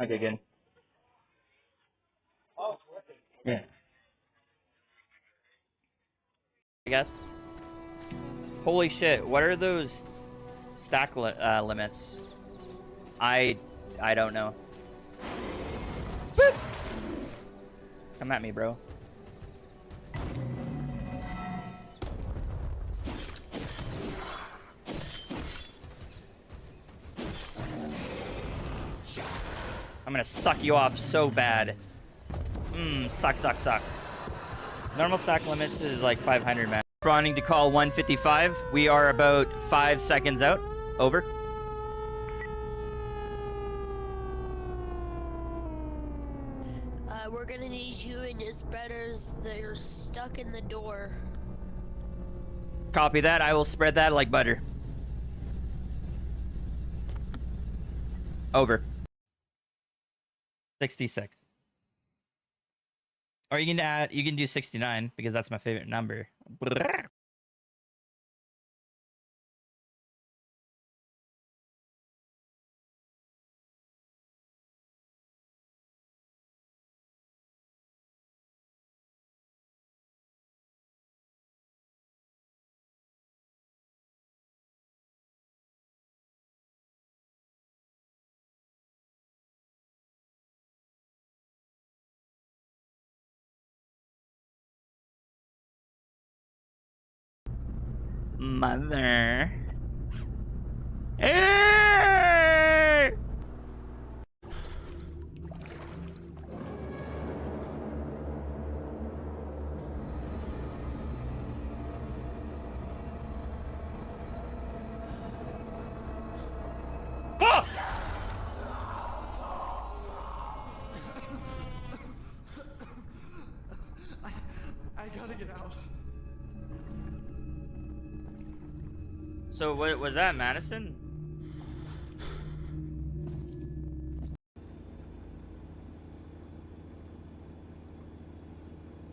Okay, good. Yeah. I guess. Holy shit! What are those stack limits? I don't know. Come at me, bro. I'm gonna suck you off so bad. Suck, suck, suck. Normal stack limits is like 500, man. Responding to call 155. We are about 5 seconds out. Over. We're gonna need you and your spreaders. They're stuck in the door. Copy that. I will spread that like butter. Over. 66. Or you can do 69 because that's my favorite number. Mother. Hey! Oh! I gotta get out. So what was that, Madison?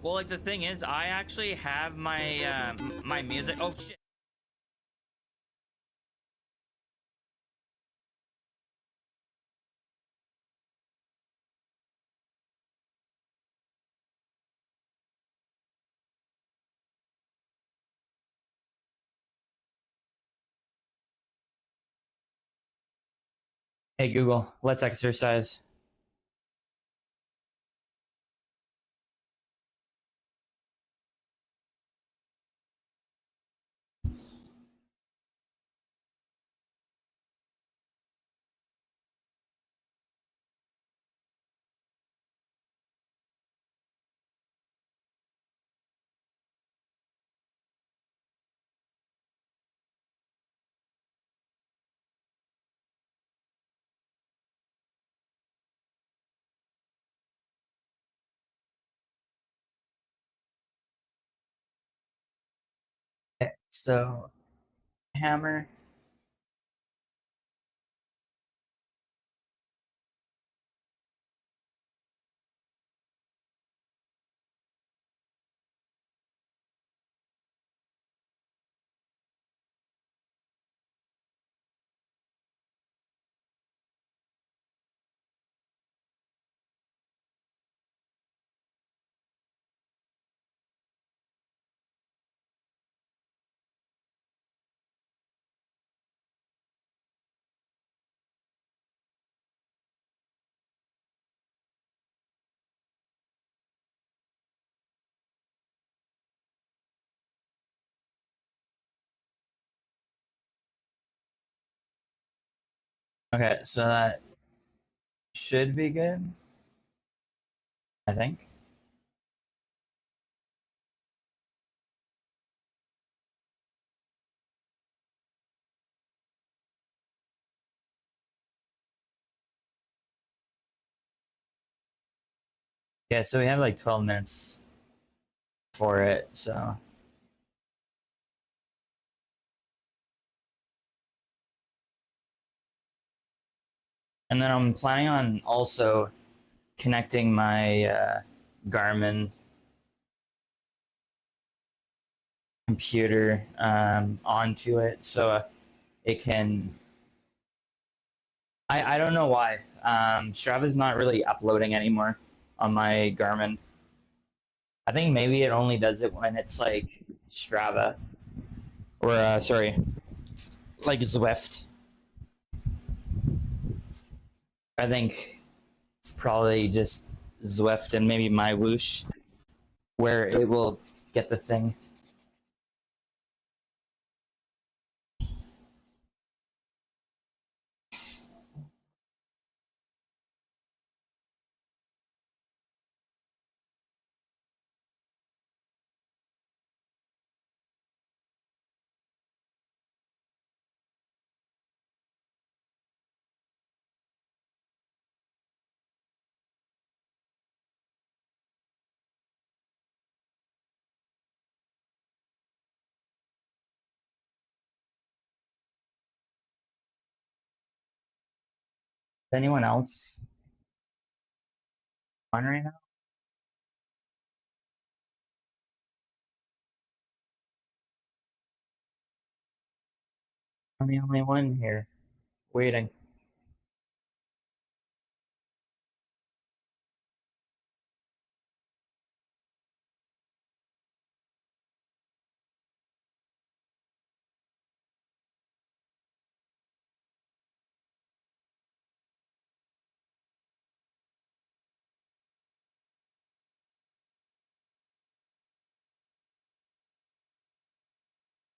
Well, like the thing is, I actually have my my music. Oh shit. Hey Google, let's exercise. Okay, so hammer. Okay, so that should be good, I think. Yeah, so we have like 12 minutes for it, so. And then I'm planning on also connecting my Garmin computer onto it so it can. I don't know why. Strava's not really uploading anymore on my Garmin. I think maybe it only does it when it's like Strava. Or, sorry, like Zwift. I think it's probably just Zwift and maybe MyWoosh where it will get the thing. Is anyone else on right now? I'm the only one here waiting.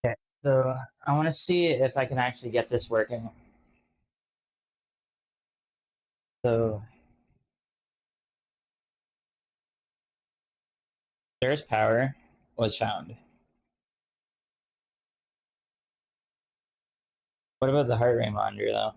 Okay, so I want to see if I can actually get this working. So there's power was found. What about the heart rate monitor though?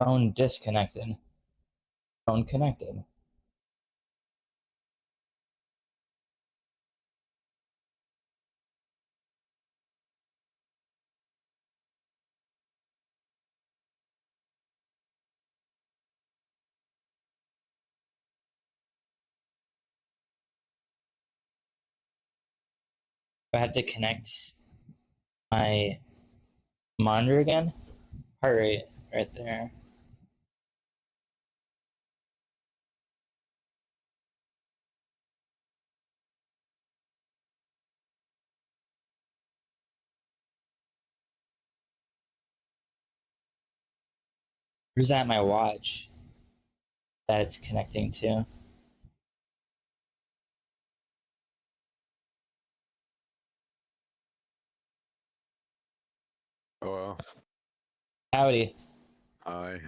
Phone disconnected. Phone connected. I had to connect my monitor again. Heart rate right there. Where's that my watch that it's connecting to? Hello. Howdy. Hi.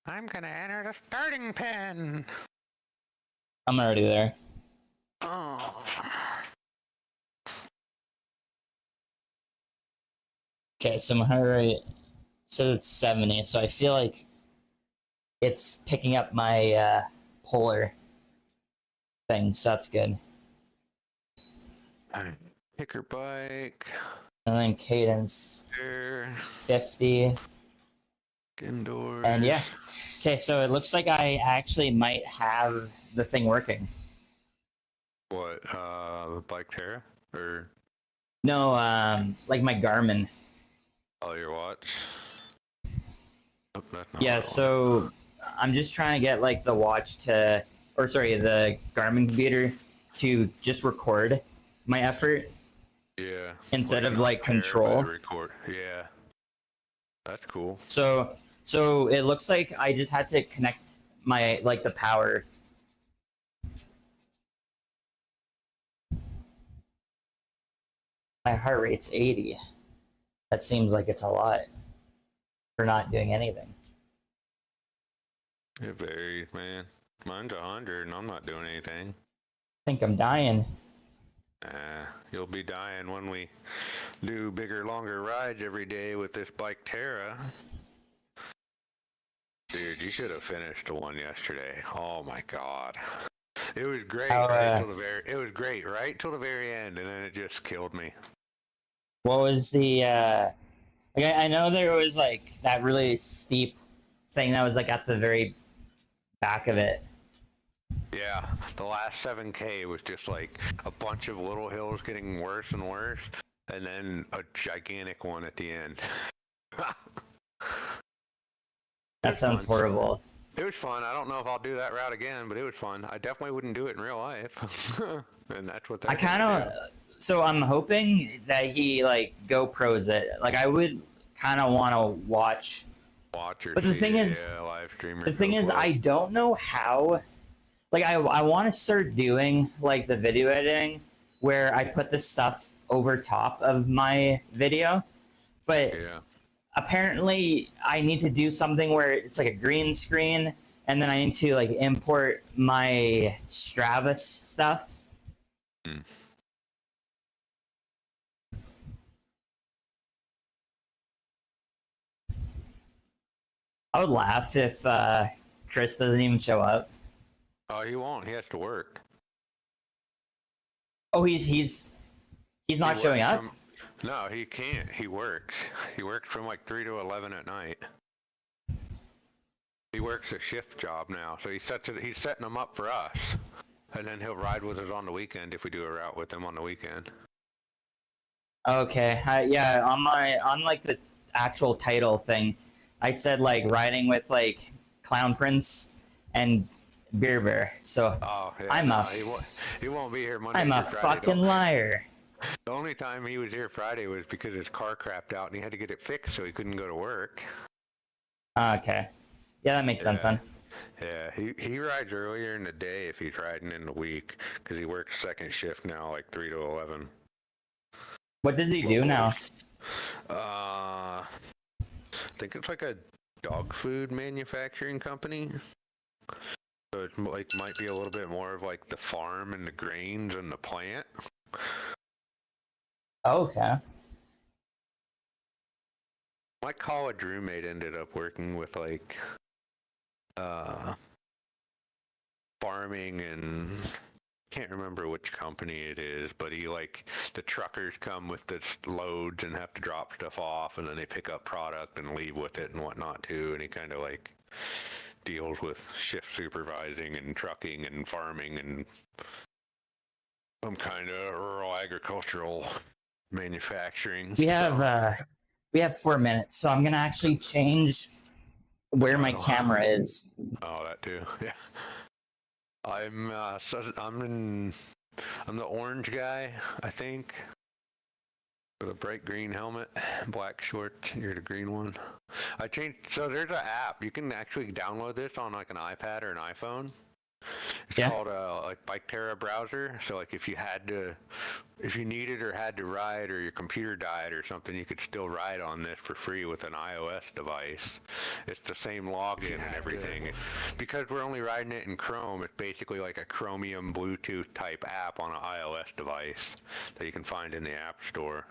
I'm gonna enter the starting pen. I'm already there. Oh. Okay, so my heart rate says it's 70, so I feel like it's picking up my polar thing, so that's good. Picker bike. And then cadence There. 50. Indoors. And yeah. Okay, so it looks like I actually might have the thing working. What? The BikeTerra? Or No, like my Garmin. your watch? Oh, that's not Yeah, what I so I'm just trying to get like the watch to, or sorry, the Garmin computer to just record my effort want. Yeah. instead of not like pair, but control. record. Yeah. That's cool. So it looks like I just had to connect my like the power. My heart rate's 80. That seems like it's a lot for not doing anything. It varies, man. Mine's 100 and I'm not doing anything. I think I'm dying. You'll be dying when we do bigger, longer rides every day with this BikeTerra. Dude, you should have finished the one yesterday. Oh my god. It was great How, it was great right till the very end, and then it just killed me. what was the like I know there was like that really steep thing that was like at the very back of it. Yeah, the last 7K was just like a bunch of little hills getting worse and worse, and then a gigantic one at the end. That sounds fun. horrible. It was fun. I don't know if I'll do that route again, but it was fun. I definitely wouldn't do it in real life. And that's what I kind of, so I'm hoping that he like GoPros it. Like I would kind of want to watch. watch or But the see thing it, is, yeah, live stream or the thing is, GoPro. I don't know how. Like I want to start doing like the video editing where I put the stuff over top of my video, but Yeah. apparently I need to do something where it's like a green screen, and then I need to like import my Strava stuff. Hmm. I would laugh if Chris doesn't even show up. Oh, he won't. He has to work. Oh, he's not He showing works up. No, he can't. He works. He works from like 3 to 11 at night. He works a shift job now, so he's setting them up for us, and then he'll ride with us on the weekend if we do a route with him on the weekend. Okay, yeah, on like the actual title thing, I said like riding with like Clown Prince and BeerBear. So Oh, yeah, I'm no, a he won't be here Monday I'm a through Friday. fucking liar. The only time he was here Friday was because his car crapped out and he had to get it fixed, so he couldn't go to work. Okay, yeah, that makes sense then. Yeah, he rides earlier in the day if he's riding in the week, because he works second shift now, like 3 to 11. What does he do now? I think it's like a dog food manufacturing company. So it's like might be a little bit more of like the farm and the grains and the plant. Okay. My college roommate ended up working with like farming, and can't remember which company it is, but he like the truckers come with the loads and have to drop stuff off, and then they pick up product and leave with it and whatnot too, and he kind of like deals with shift supervising and trucking and farming and some kind of rural agricultural manufacturing. We have 4 minutes, so I'm gonna actually change where my camera is. Oh, that too. Yeah. I'm the orange guy, I think. With a bright green helmet, black shorts. You're the green one. I changed. So there's an app you can actually download this on like an iPad or an iPhone. It's called like BikeTerra browser. So like if you needed or had to ride, or your computer died or something, you could still ride on this for free with an iOS device. It's the same login and everything. Because we're only riding it in Chrome, it's basically like a Chromium Bluetooth type app on an iOS device that you can find in the App Store,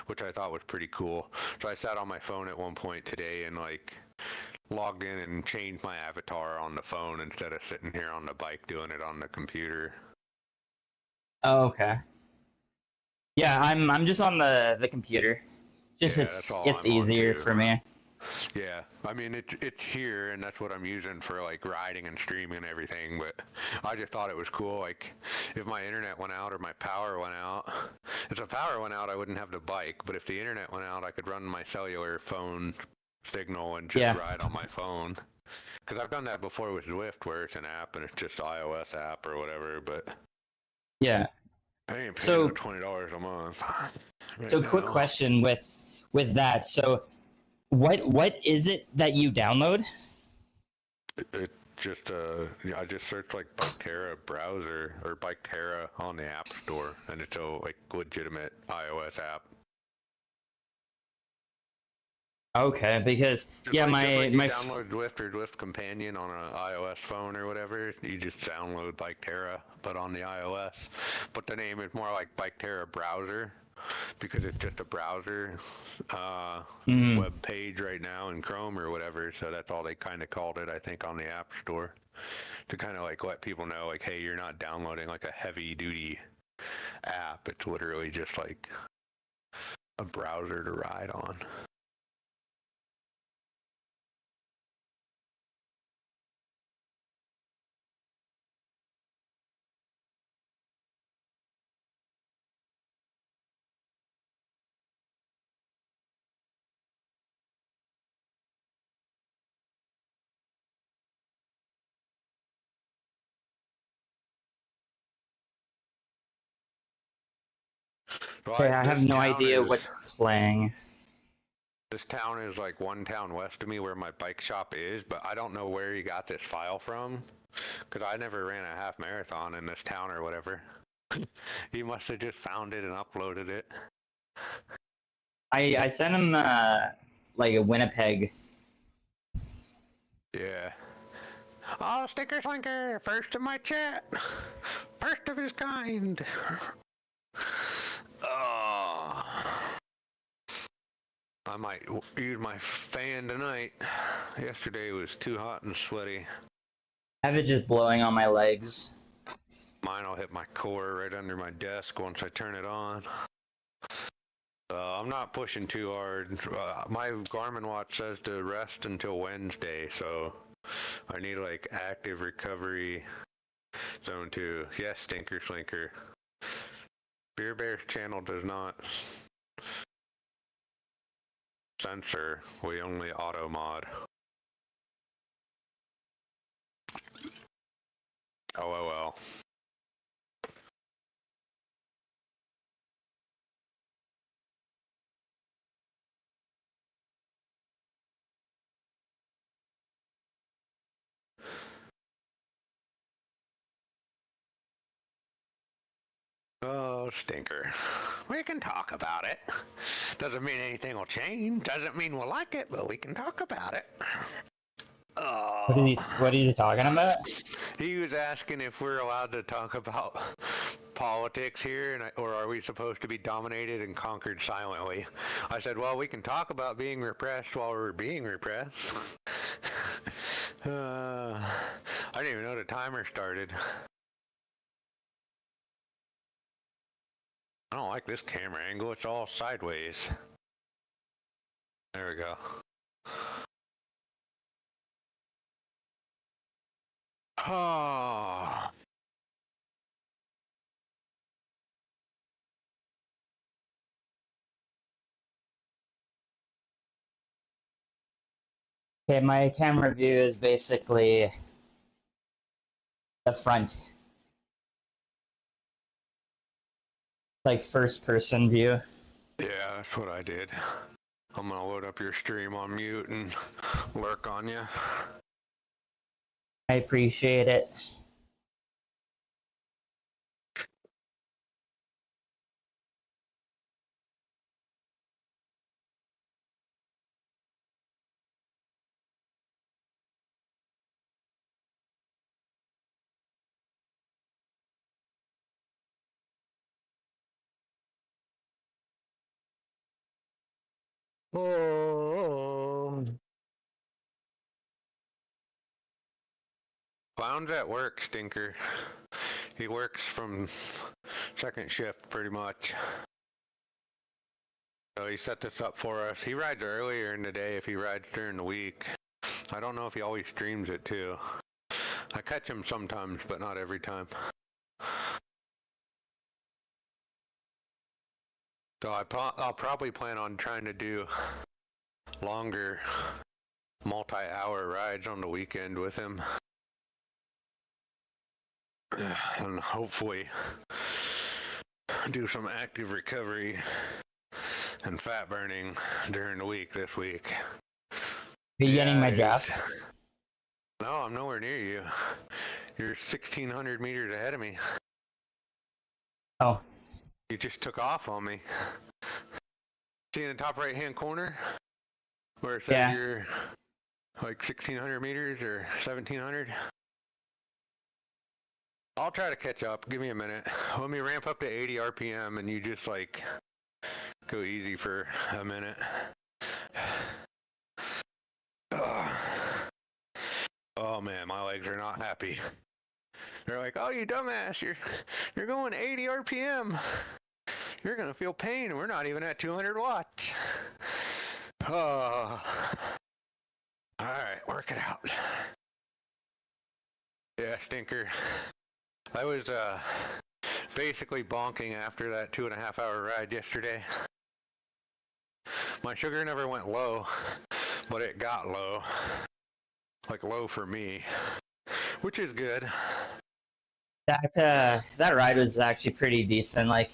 which I thought was pretty cool. So I sat on my phone at one point today and like logged in and changed my avatar on the phone instead of sitting here on the bike doing it on the computer. Oh, okay. Yeah, I'm just on the computer. Just Yeah, that's all it's I'm on, easier too. for me. Yeah, I mean it's here, and that's what I'm using for like riding and streaming and everything. But I just thought it was cool. Like if my internet went out or my power went out, if the power went out, I wouldn't have the bike. But if the internet went out, I could run my cellular phone signal and just ride on my phone. Because I've done that before with Zwift, where it's an app and it's just iOS app or whatever. But Yeah. I ain't paying So- $20 a month. So quick question with that. So what is it that you download? It just I just searched like BikeTerra browser or BikeTerra on the App Store, and it's a like legitimate iOS app. Okay, because Just yeah, like, my just like you my download Zwift or Zwift Companion on an iOS phone or whatever, you just download BikeTerra, but on the iOS. But the name is more like BikeTerra browser, because it's just a browser web page right now in Chrome or whatever. So that's all they kind of called it, I think, on the App Store. to kind of like let people know, like, hey, you're not downloading like a heavy duty app. It's literally just like a browser to ride on. Well, Okay, I have this no town idea is, what's playing. this town is like one town west of me where my bike shop is, but I don't know where he got this file from, because I never ran a half marathon in this town or whatever. He must have just found it and uploaded it. I sent him like a Winnipeg. Yeah. Oh, Sticker Slinker, first in my chat. First of his kind. Oh. I might use my fan tonight. Yesterday was too hot and sweaty. I have it just blowing on my legs. Mine will hit my core right under my desk once I turn it on. I'm not pushing too hard. My Garmin watch says to rest until Wednesday, so I need like active recovery zone 2. Yes, Stinker Slinker. BeerBear's channel does not censor. We only auto mod. LOL. Oh, Stinker. We can talk about it. Doesn't mean anything will change. Doesn't mean we'll like it, but we can talk about it. What Oh. is he talking about? He was asking if we're allowed to talk about politics here, or are we supposed to be dominated and conquered silently? I said, well, we can talk about being repressed while we're being repressed. I didn't even know the timer started. I don't like this camera angle. It's all sideways. There we go. Oh. Okay, my camera view is basically the front. Like first person view. Yeah, that's what I did. I'm gonna load up your stream on mute and lurk on you. I appreciate it. Oh. Clown's at work, Stinker. He works from second shift pretty much. So he set this up for us. He rides earlier in the day if he rides during the week. I don't know if he always streams it too. I catch him sometimes, but not every time. So I'll probably plan on trying to do longer multi-hour rides on the weekend with him. And hopefully do some active recovery and fat burning during the week this week. Are you getting my it is. draft? No, I'm nowhere near you. You're 1,600 meters ahead of me. Oh. You just took off on me. See in the top right-hand corner where it says you're like 1,600 meters or 1,700? I'll try to catch up. Give me a minute. Let me ramp up to 80 RPM and you just like go easy for a minute. Oh man, my legs are not happy. They're like, oh, you dumbass, you're going 80 RPM. You're gonna feel pain, and we're not even at 200 watts. Oh. Alright, work it out. Yeah, stinker. I was basically bonking after that 2.5 hour ride yesterday. My sugar never went low, but it got low. Like low for me, which is good. That ride was actually pretty decent. Like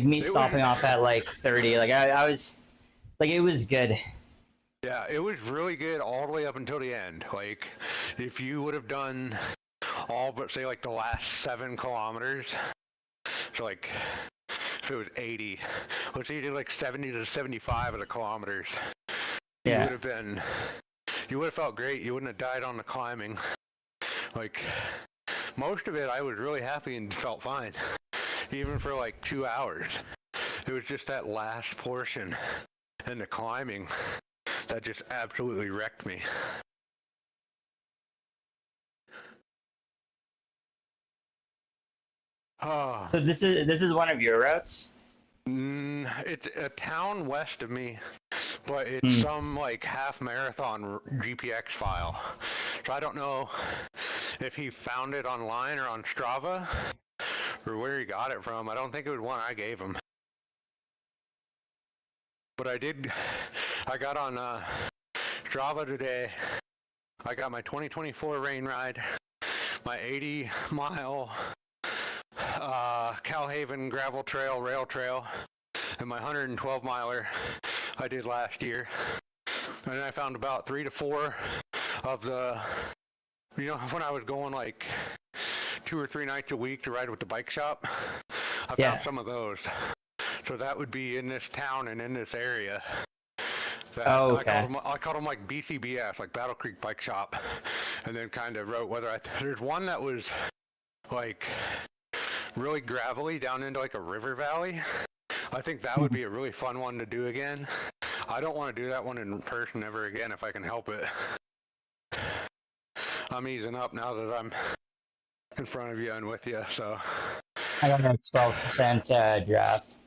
me stopping off at like 30. Like I was like, it was good. Yeah, it was really good all the way up until the end. Like, if you would have done all but say like the last 7 kilometers, so like if it was 80, let's say you did like 70 to 75 of the kilometers, Yeah. you would have felt great. You wouldn't have died on the climbing. Like, most of it I was really happy and felt fine, even for like 2 hours. It was just that last portion and the climbing that just absolutely wrecked me. Oh. So this is one of your routes? It's a town west of me, but it's some like half marathon GPX file. So I don't know if he found it online or on Strava or where he got it from. I don't think it was one I gave him. But I got on Strava today. I got my 2024 rain ride, my 80-mile Calhaven gravel trail, rail trail, and my 112-miler I did last year. And I found about 3 to 4 of the, you know, when I was going like 2 or 3 nights a week to ride with the bike shop, I found some of those. So that would be in this town and in this area. Oh, okay. I called them like BCBS, like Battle Creek Bike Shop, and then kind of wrote whether there's one that was like really gravelly down into like a river valley. I think that would be a really fun one to do again. I don't want to do that one in person ever again if I can help it. I'm easing up now that I'm in front of you and with you, so. I got a 12% draft.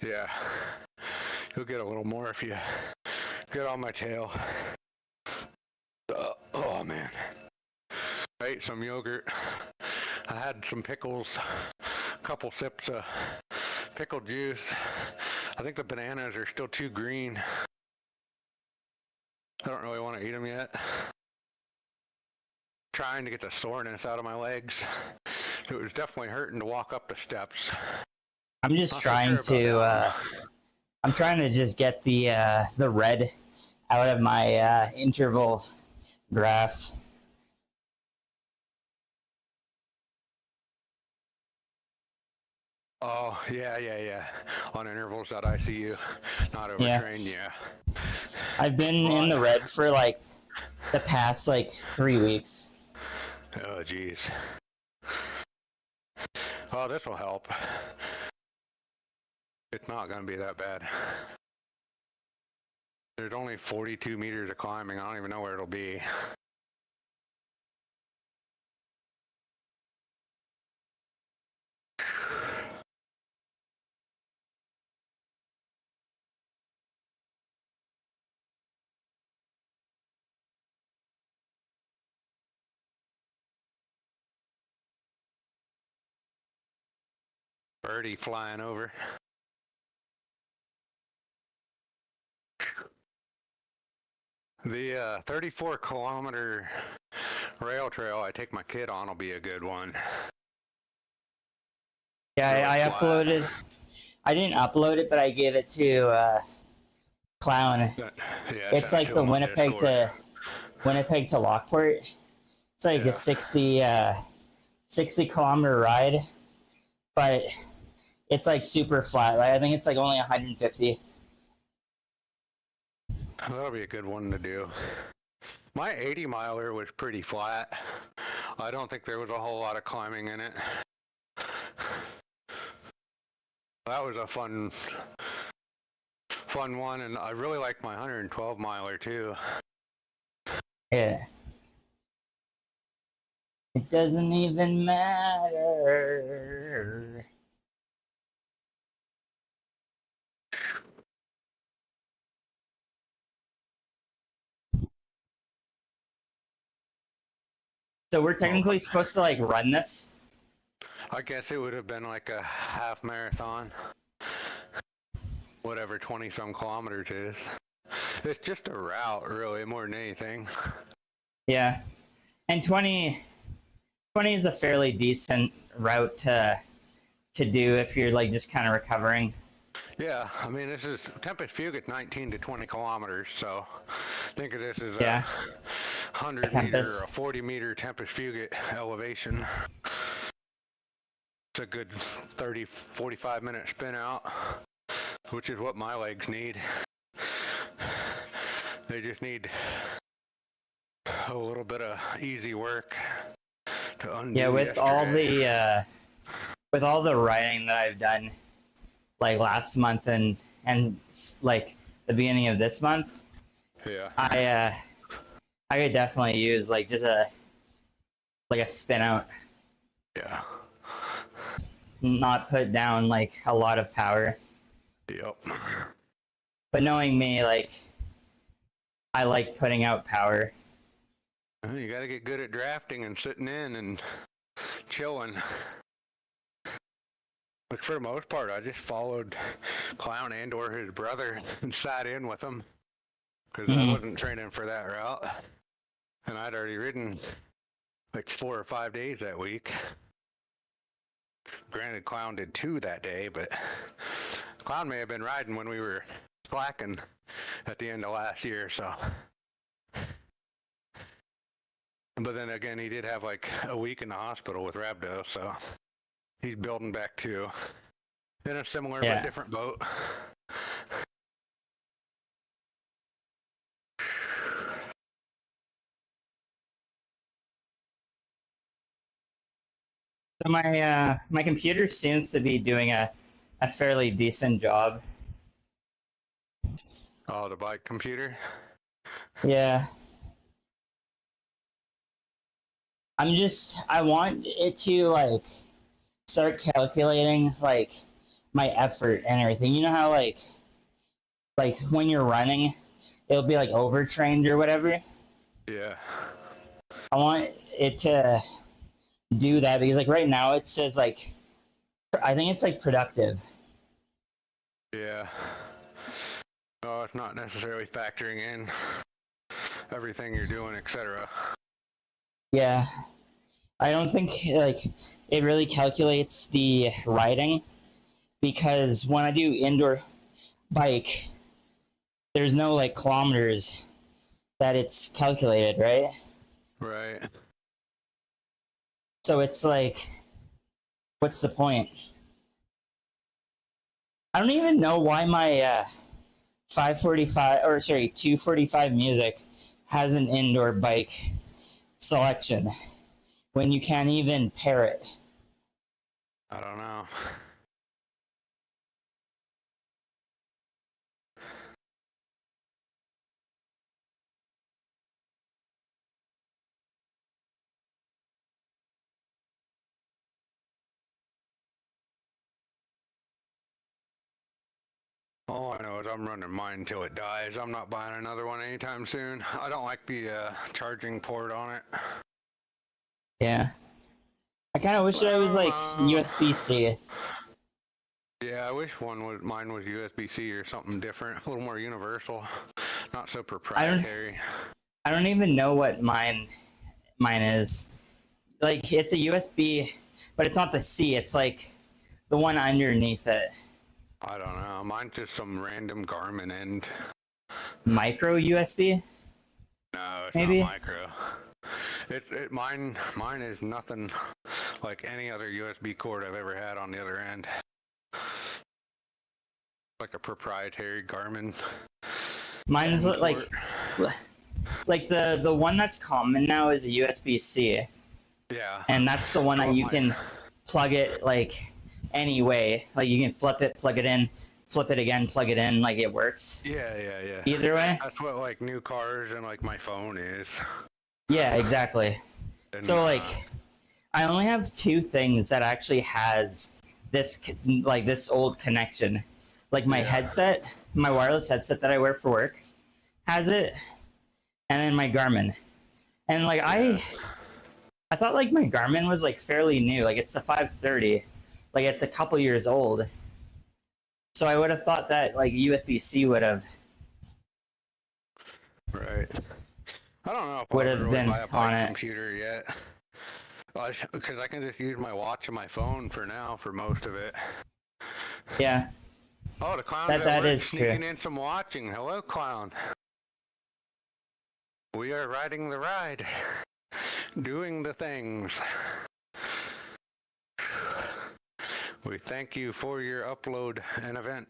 Yeah. You'll get a little more if you get on my tail. Oh man. I ate some yogurt. I had some pickles, a couple sips of pickle juice. I think the bananas are still too green. I don't really want to eat them yet. Trying to get the soreness out of my legs. It was definitely hurting to walk up the steps. I'm just trying to I'm trying to just get the red out of my interval graph. Oh, yeah. On intervals.icu, not overtrained, yeah. I've been in the red for like the past like 3 weeks. Oh, geez. Oh, this will help. It's not going to be that bad. There's only 42 meters of climbing. I don't even know where it'll be. Birdie flying over. The 34-kilometer rail trail I take my kid on will be a good one. Yeah, Really I uploaded. I didn't upload it, but I gave it to Clown. It's like the Winnipeg to Lockport. It's like a 60 kilometer ride, but it's like super flat. Like I think it's like only 150. That'll be a good one to do. My 80-miler was pretty flat. I don't think there was a whole lot of climbing in it. That was a fun one, and I really like my 112-miler too. Yeah. It doesn't even matter. So we're technically supposed to like run this. I guess it would have been like a half marathon. Whatever 20 some kilometers is. It's just a route, really, more than anything. Yeah. And 20 is a fairly decent route to do if you're like just kind of recovering. Yeah, I mean, this is Tempest Fugit's 19 to 20 kilometers, so think of this as Yeah. a 100 meter Tempest. or a 40 meter Tempest Fugit elevation. It's a good 30, 45 minute spin out, which is what my legs need. They just need a little bit of easy work to undo. Yeah, with all the riding that I've done, like last month and like the beginning of this month, Yeah. I could definitely use like just a spin out, Yeah. not put down like a lot of power. Yep. But knowing me, like I like putting out power. You got to get good at drafting and sitting in and chilling. But for the most part, I just followed Clown and or his brother and sat in with him because I wasn't training for that route. And I'd already ridden like 4 or 5 days that week. Granted, Clown did 2 that day, but Clown may have been riding when we were slacking at the end of last year, so. But then again, he did have like a week in the hospital with rhabdo, so he's building back too. In a similar but different boat. So my computer seems to be doing a fairly decent job. Oh, the bike computer? Yeah. I want it to like start calculating like my effort and everything. You know how like when you're running, it'll be like overtrained or whatever. Yeah. I want it to do that because like right now it says like I think it's like productive. Yeah. No, it's not necessarily factoring in everything you're doing, etc. Yeah. I don't think like it really calculates the riding because when I do indoor bike, there's no like kilometers that it's calculated, right? Right. So it's like, what's the point? I don't even know why my 245 music has an indoor bike selection when you can't even pair it. I don't know. All I know is I'm running mine until it dies. I'm not buying another one anytime soon. I don't like the charging port on it. Yeah. I kind of wish that it was like USB-C. Yeah, I wish mine was USB-C or something different, a little more universal, not so proprietary. I don't even know what mine is. Like it's a USB, but it's not the C. It's like the one underneath it. I don't know. Mine's just some random Garmin end. Micro USB? No, it's Maybe? not micro. Mine is nothing like any other USB cord I've ever had on the other end. Like a proprietary Garmin. Mine's like the one that's common now is a USB-C. Yeah. And that's the one that you can plug it like any way. Like you can flip it, plug it in, flip it again, plug it in, like it works. Yeah. Either way. That's what like new cars and like my phone is. Yeah, exactly. And, So like I only have two things that actually has this old connection. Like my headset, my wireless headset that I wear for work has it, and then my Garmin. And like I thought like my Garmin was like fairly new. Like it's the 530. Like it's a couple years old. So I would have thought that like USB-C would have Right. I don't know if I'll ever really been buy a on bike it. computer yet. Because I can just use my watch and my phone for now for most of it. Yeah, Oh, the clown's that at that work is sneaking true. in some watching. Hello, clown. We are riding the ride. Doing the things. We thank you for your upload and event.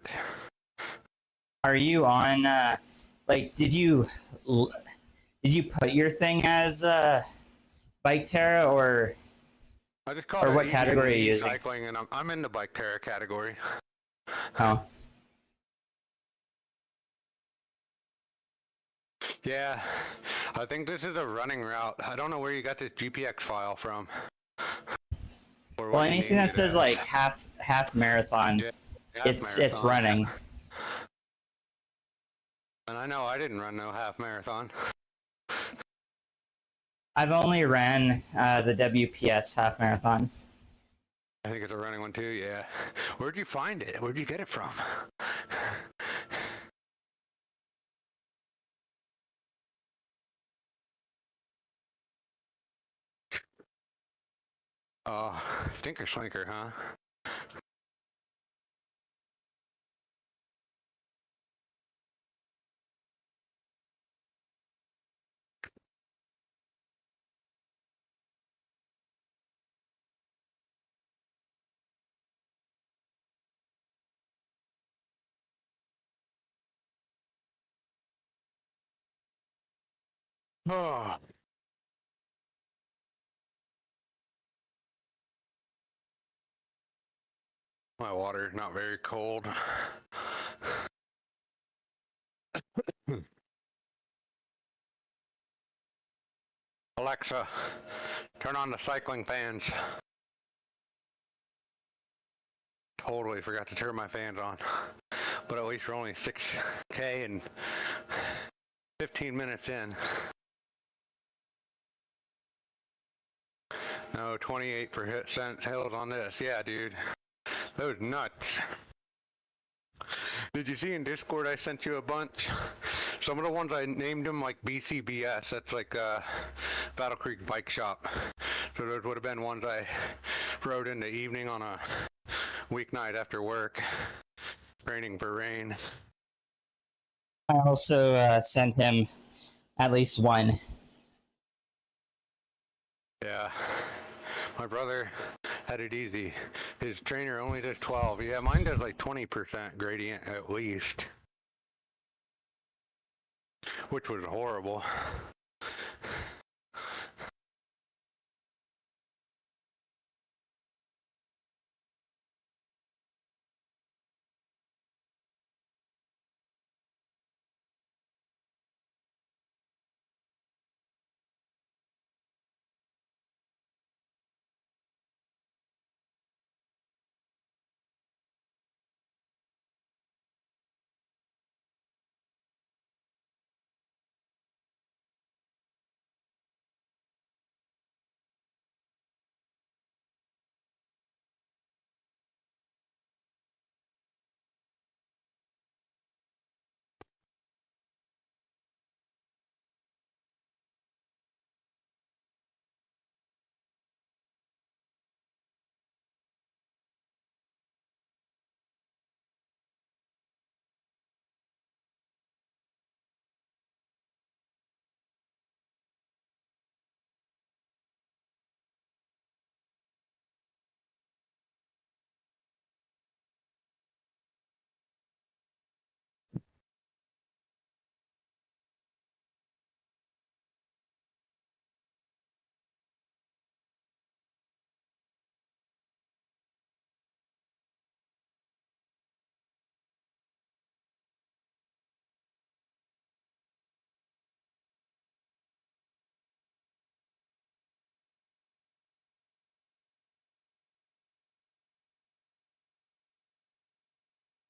Are you on? Like, did you put your thing as BikeTerra I just called or it what easy category are you using? cycling, and I'm in the BikeTerra category. Oh, Yeah, I think this is a running route. I don't know where you got this GPX file from. Or well, what you anything named that it says as. like half marathon, Yeah, half it's marathon. running. And I know I didn't run no half marathon. I've only ran the WPS half marathon. I think it's a running one too, yeah. Where'd you find it? Where'd you get it from? Oh, Stinker Slinker, huh? Oh, my water's not very cold. Alexa, turn on the cycling fans. Totally forgot to turn my fans on. But at least we're only 6K and 15 minutes in. No, 28% held on this. Yeah, dude. That was nuts. Did you see in Discord I sent you a bunch? Some of the ones I named them like BCBS. That's like Battle Creek Bike Shop. So those would have been ones I rode in the evening on a weeknight after work, training for rain. I also sent him at least one. Yeah. My brother had it easy. His trainer only does 12. Yeah, mine does like 20% gradient at least. Which was horrible.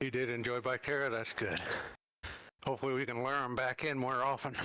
You did enjoy BikeTerra? That's good. Hopefully we can lure them back in more often.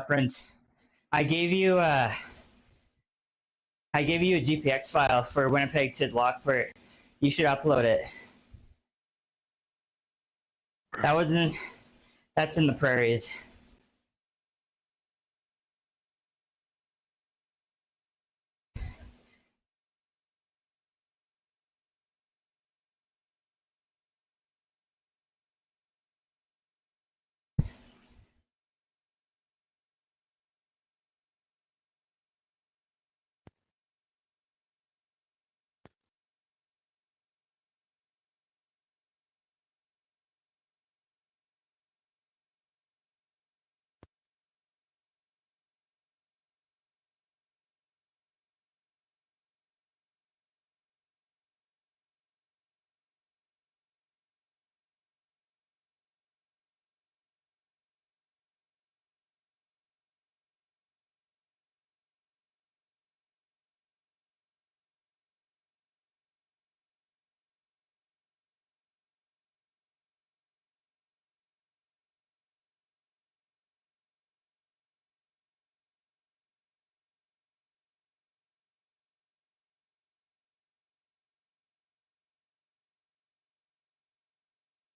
Prince, I gave you I gave you a GPX file for Winnipeg to Lockport. You should upload it. That's in the prairies.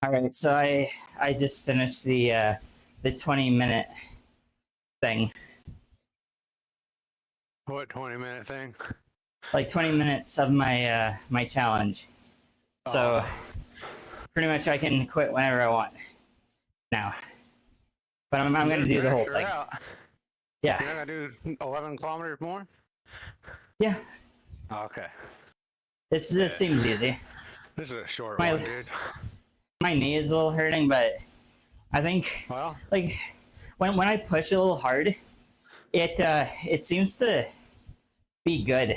All right, so I just finished the 20-minute thing. What 20-minute thing? Like 20 minutes of my my challenge. So pretty much I can quit whenever I want now. But I'm going to do the whole thing. Yeah. You're not gonna do 11 kilometers more? Yeah. Okay. This seems easy. This is a short My- one, dude. My knee is a little hurting, but I think Well, like when I push a little hard, it seems to be good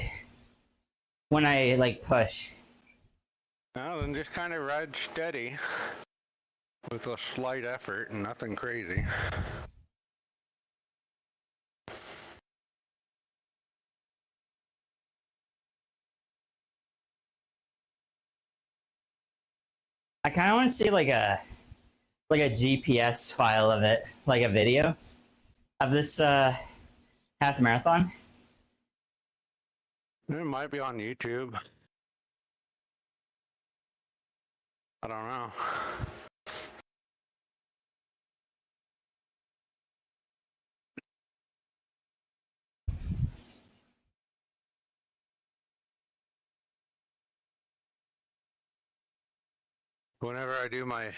when I like push. well, then just kind of ride steady with a slight effort and nothing crazy. I kind of want to see like a GPS file of it, like a video of this half marathon. It might be on YouTube. I don't know. Whenever I do my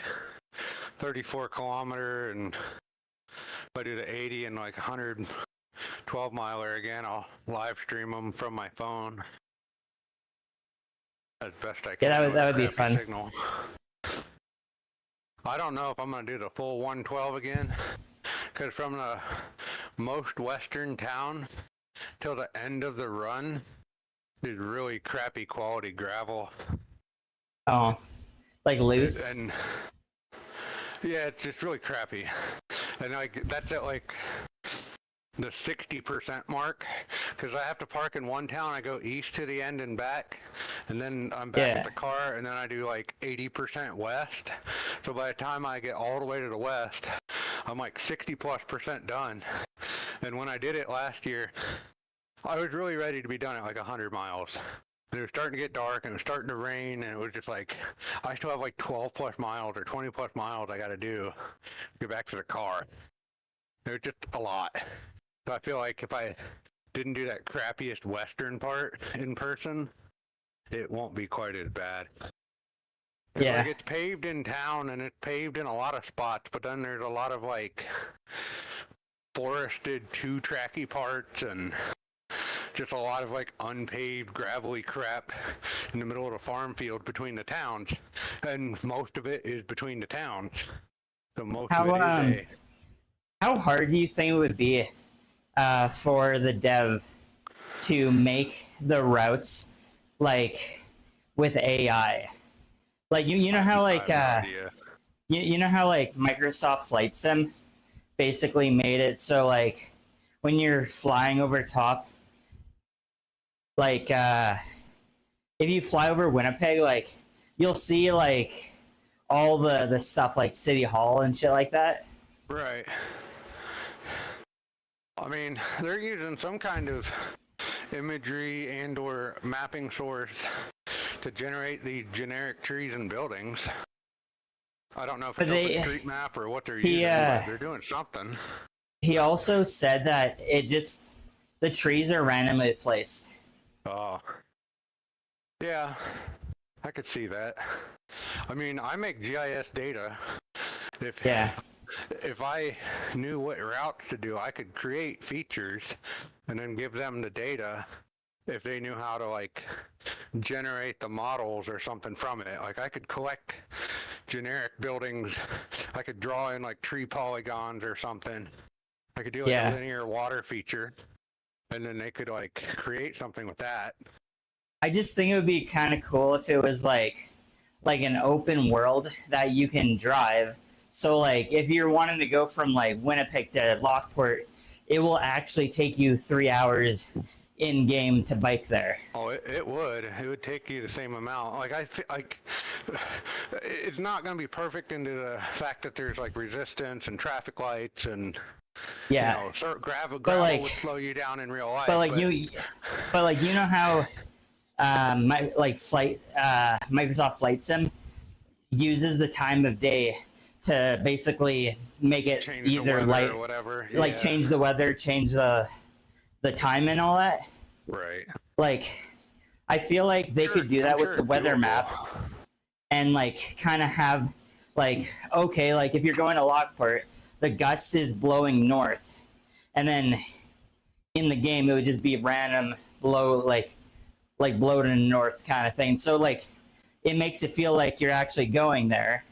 34 kilometer and if I do the 80 and like 112 miler again, I'll live stream them from my phone as best I can. Yeah, that would be with a fun. crappy signal. I don't know if I'm going to do the full 112 again, because from the most western town till the end of the run is really crappy quality gravel. Oh, like loose. And yeah, it's just really crappy. And like that's at like the 60% mark, because I have to park in one town. I go east to the end and back, and then I'm back at the car, and then I do like 80% west. So by the time I get all the way to the west, I'm like 60+% done. And when I did it last year, I was really ready to be done at like 100 miles. And it was starting to get dark, and it was starting to rain, and it was just like, I still have like 12+ miles or 20+ miles I got to do to get back to the car. It was just a lot. So I feel like if I didn't do that crappiest western part in person, it won't be quite as bad. Yeah. Like it's paved in town, and it's paved in a lot of spots, but then there's a lot of like forested two-tracky parts and just a lot of like unpaved gravelly crap in the middle of the farm field between the towns, and most of it is between the towns. So most of it is how hard do you think it would be for the dev to make the routes like with AI? Like you know how like you know how like Microsoft Flight Sim basically made it so like when you're flying over top, like if you fly over Winnipeg, like you'll see like all the stuff like City Hall and shit like that. Right. I mean, they're using some kind of imagery and or mapping source to generate the generic trees and buildings. I don't know if it's a street map or what they're using, but they're doing something. He also said that the trees are randomly placed. Oh. Yeah, I could see that. I mean, I make GIS data. If I knew what routes to do, I could create features and then give them the data if they knew how to like generate the models or something from it. Like I could collect generic buildings. I could draw in like tree polygons or something. I could do like a linear water feature, and then they could like create something with that. I just think it would be kind of cool if it was like an open world that you can drive. So like if you're wanting to go from like Winnipeg to Lockport, it will actually take you 3 hours in game to bike there. Oh, it would. It would take you the same amount. Like it's not going to be perfect into the fact that there's like resistance and traffic lights and you know, gravel would slow you down in real life. But you know how Microsoft Flight Sim uses the time of day to basically make it change either light or whatever. Like change the weather, change the time and all that. Right. Like I feel like they could do that with the weather map and like kind of have like, okay, like if you're going to Lockport, the gust is blowing north, and then in the game, it would just be random blow, like blow to the north kind of thing. So like, it makes it feel like you're actually going there.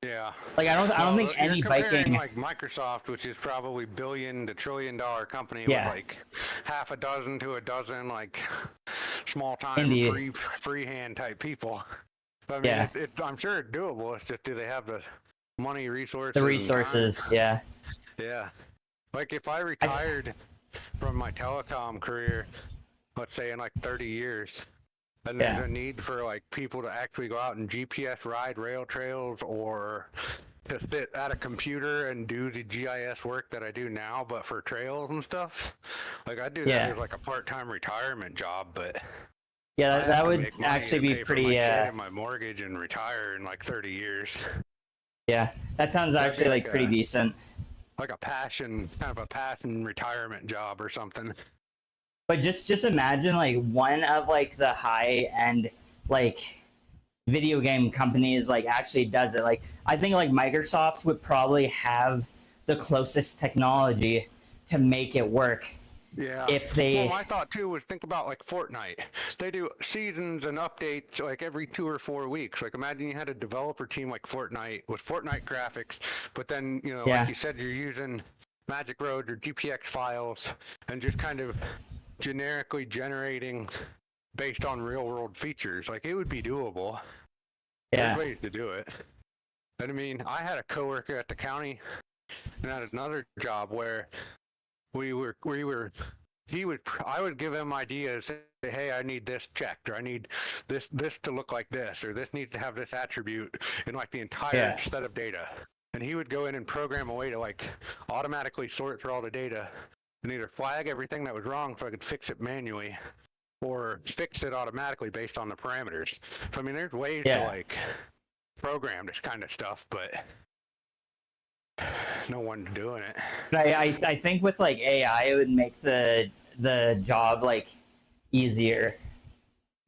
Yeah. Like I don't think any biking like Microsoft, which is probably billion to $1 trillion company Yeah. with like half a dozen to a dozen like small time Indie. freehand type people. I mean, Yeah. I'm sure it's doable. It's just, do they have the money, resources, The and resources. time? Yeah. Yeah. Like if I retired from my telecom career, let's say in like 30 years, and there's a need for like people to actually go out and GPS ride rail trails or to sit at a computer and do the GIS work that I do now, but for trails and stuff. Like I do that as like a part-time retirement job, but Yeah, that would make money actually to be pay for pretty. my kid and my mortgage and retire in like 30 years. Yeah, that sounds actually like pretty decent. Like a passion, kind of a passion retirement job or something. But just imagine like one of like the high end like video game companies like actually does it. Like I think like Microsoft would probably have the closest technology to make it work. Yeah. If they Well, my thought too was think about like Fortnite. They do seasons and updates like every 2 or 4 weeks. Like imagine you had a developer team like Fortnite with Fortnite graphics, but then, you know, like you said, you're using Magic Road or GPX files and just kind of generically generating based on real world features. Like it would be doable. There's ways to do it. And I mean, I had a coworker at the county and had another job where I would give him ideas, say, hey, I need this checked, or I need this to look like this, or this needs to have this attribute in like the entire set of data. And he would go in and program a way to like automatically sort through all the data and either flag everything that was wrong so I could fix it manually, or fix it automatically based on the parameters. So I mean, there's ways to like program this kind of stuff, but no one's doing it. But I think with like AI, it would make the job like easier.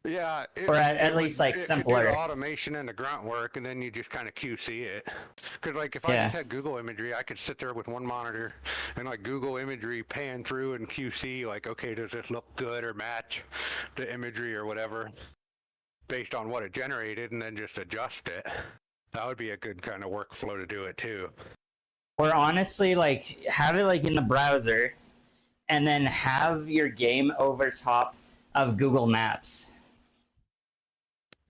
Yeah, or at least like simpler. Do the automation and the grunt work, and then you just kind of QC it. Because like if I just had Google imagery, I could sit there with one monitor and like Google imagery pan through and QC like, okay, does this look good or match the imagery or whatever, based on what it generated, and then just adjust it. That would be a good kind of workflow to do it too. Or honestly, like have it like in the browser, and then have your game over top of Google Maps.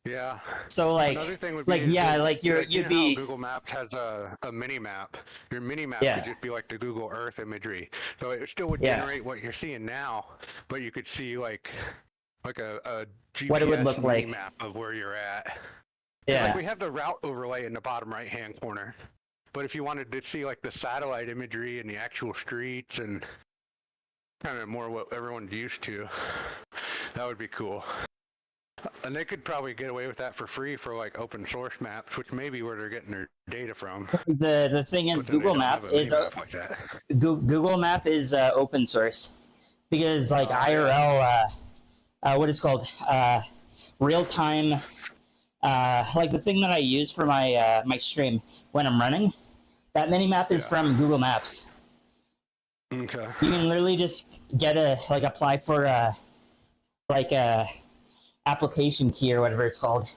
Yeah. So like, another thing would be like you'd be. Google Maps has a mini map. Your mini map could just be like the Google Earth imagery. So it still would generate what you're seeing now, but you could see like a GPS what it would look mini like. map of where you're at. Yeah. Like we have the route overlay in the bottom right hand corner, but if you wanted to see like the satellite imagery and the actual streets and kind of more what everyone's used to, that would be cool. And they could probably get away with that for free for like open source maps, which may be where they're getting their data from. The thing is, Google Map is Google Map is open source, because like IRL, what it's called, real time, like the thing that I use for my my stream when I'm running, that mini map is from Google Maps. Okay. You can literally just get apply for like a application key or whatever it's called.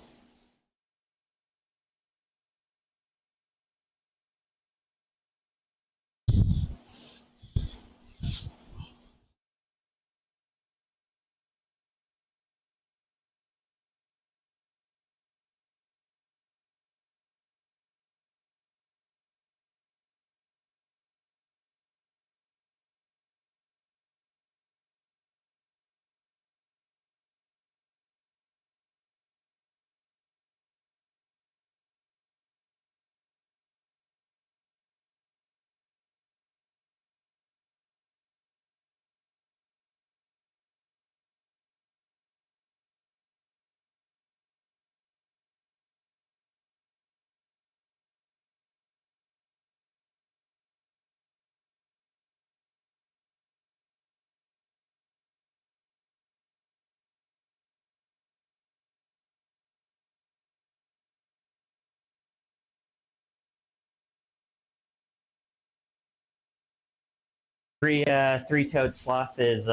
Three-toed sloth is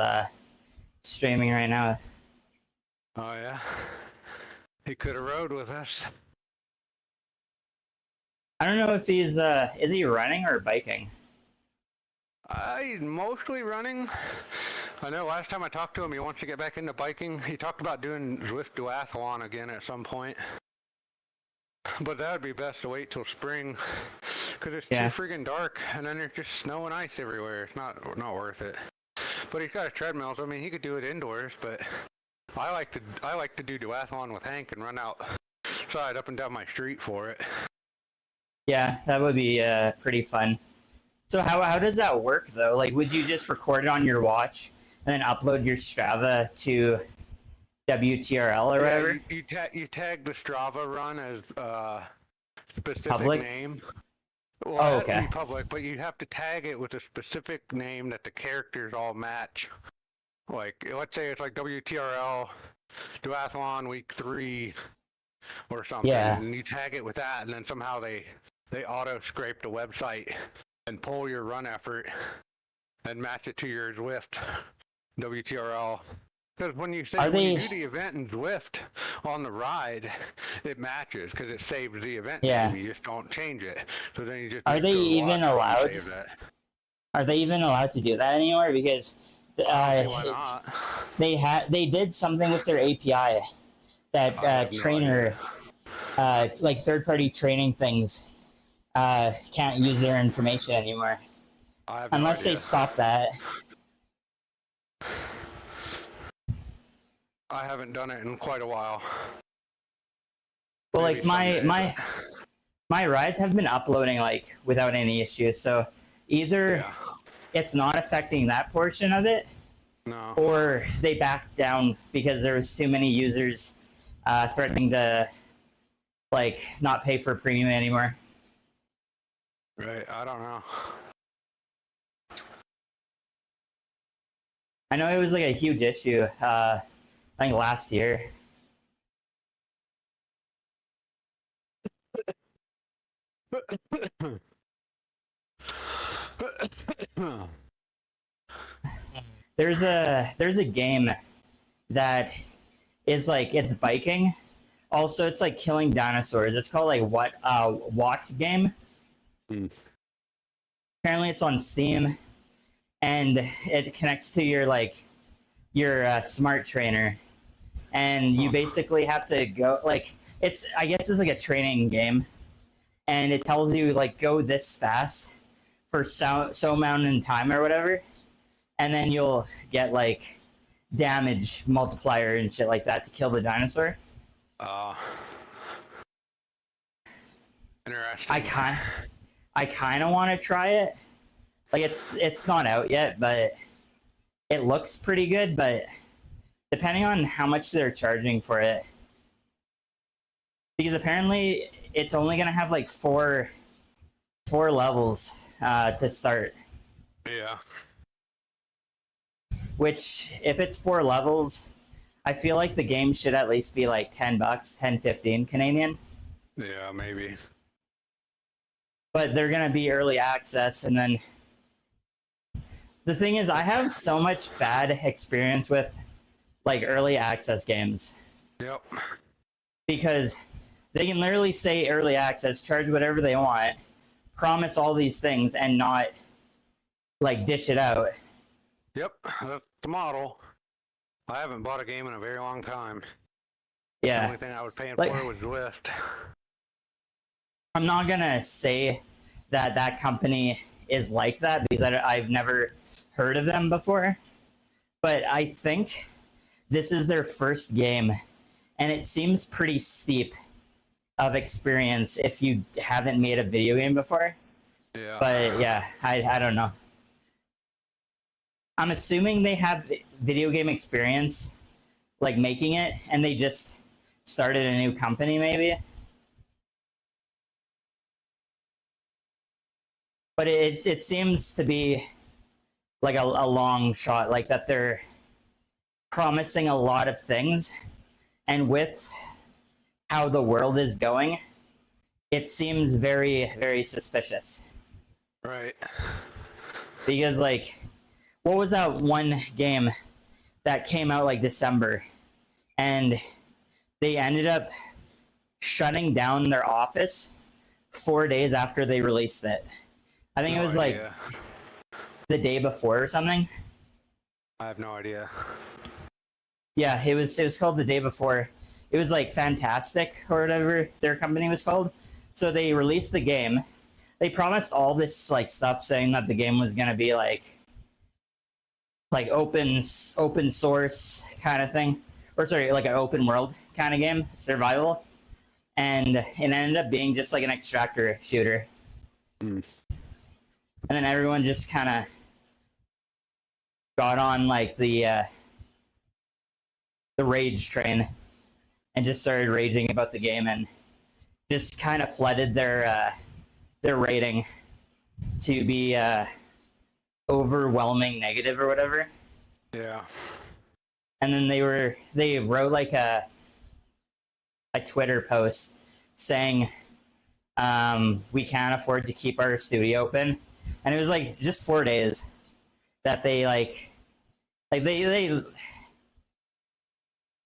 streaming right now. Oh yeah. He could have rode with us. I don't know if he's is he running or biking? He's mostly running. I know last time I talked to him, he wants to get back into biking. He talked about doing Zwift duathlon again at some point. But that would be best to wait till spring, because it's too friggin' dark, and then there's just snow and ice everywhere. It's not worth it. But he's got a treadmill, so I mean he could do it indoors. But I like to do duathlon with Hank and run outside up and down my street for it. Yeah, that would be pretty fun. So how does that work though? Like, would you just record it on your watch and then upload your Strava to WTRL or whatever? You tag the Strava run as specific Public? name. Well, Oh, it has to okay. be public, but you have to tag it with a specific name that the characters all match. Like, let's say it's like WTRL Duathlon Week 3 or something, and you tag it with that, and then somehow they auto scrape the website and pull your run effort and match it to your Zwift WTRL. Because when you do the event in Zwift on the ride, it matches because it saves the event. Yeah. You just don't change it. So then you just Are they even allowed? Are they even allowed to do that anymore? Because why not? they did something with their API that trainer like third-party training things can't use their information anymore unless they stop that. I haven't done it in quite a while. Well, Maybe like my rides have been uploading like without any issues. So either it's not affecting that portion of it, or they backed down because there was too many users threatening to like not pay for premium anymore. Right, I don't know. I know it was like a huge issue. I think last year. There's a game that is like, it's biking. Also, it's like killing dinosaurs. It's called like What Game. Apparently, it's on Steam, and it connects to your smart trainer, and you basically have to go like I guess it's like a training game, and it tells you like go this fast for so amount in time or whatever, and then you'll get like damage multiplier and shit like that to kill the dinosaur. Interesting. I kind of want to try it. Like it's not out yet, but it looks pretty good. But depending on how much they're charging for it, because apparently it's only gonna have like four levels to start. Yeah. Which, if it's 4 levels, I feel like the game should at least be like $10, 10, 15 Canadian. Yeah, maybe. But they're gonna be early access, and then the thing is, I have so much bad experience with like early access games. Yep. Because they can literally say early access, charge whatever they want, promise all these things, and not like dish it out. Yep, that's the model. I haven't bought a game in a very long time. Yeah. The only thing I was paying Like, for was Zwift. I'm not gonna say that company is like that because I've never heard of them before, but I think this is their first game, and it seems pretty steep of experience if you haven't made a video game before. Yeah. But yeah, I don't know. I'm assuming they have video game experience, like making it, and they just started a new company maybe. But it seems to be like a long shot, like that they're promising a lot of things, and with how the world is going, it seems very, very suspicious. Right. Because like what was that one game that came out like December, and they ended up shutting down their office 4 days after they released it. I think it was like the day before or something. I have no idea. Yeah, it was called the day before. It was like Fantastic or whatever their company was called. So they released the game. They promised all this like stuff saying that the game was gonna be like open source kind of thing, or sorry, like an open world kind of game, survival, and it ended up being just like an extractor shooter. And then everyone just kind of got on like the rage train and just started raging about the game and just kind of flooded their rating to be overwhelming negative or whatever. Yeah. And then they wrote like a Twitter post saying we can't afford to keep our studio open, and it was like just 4 days that they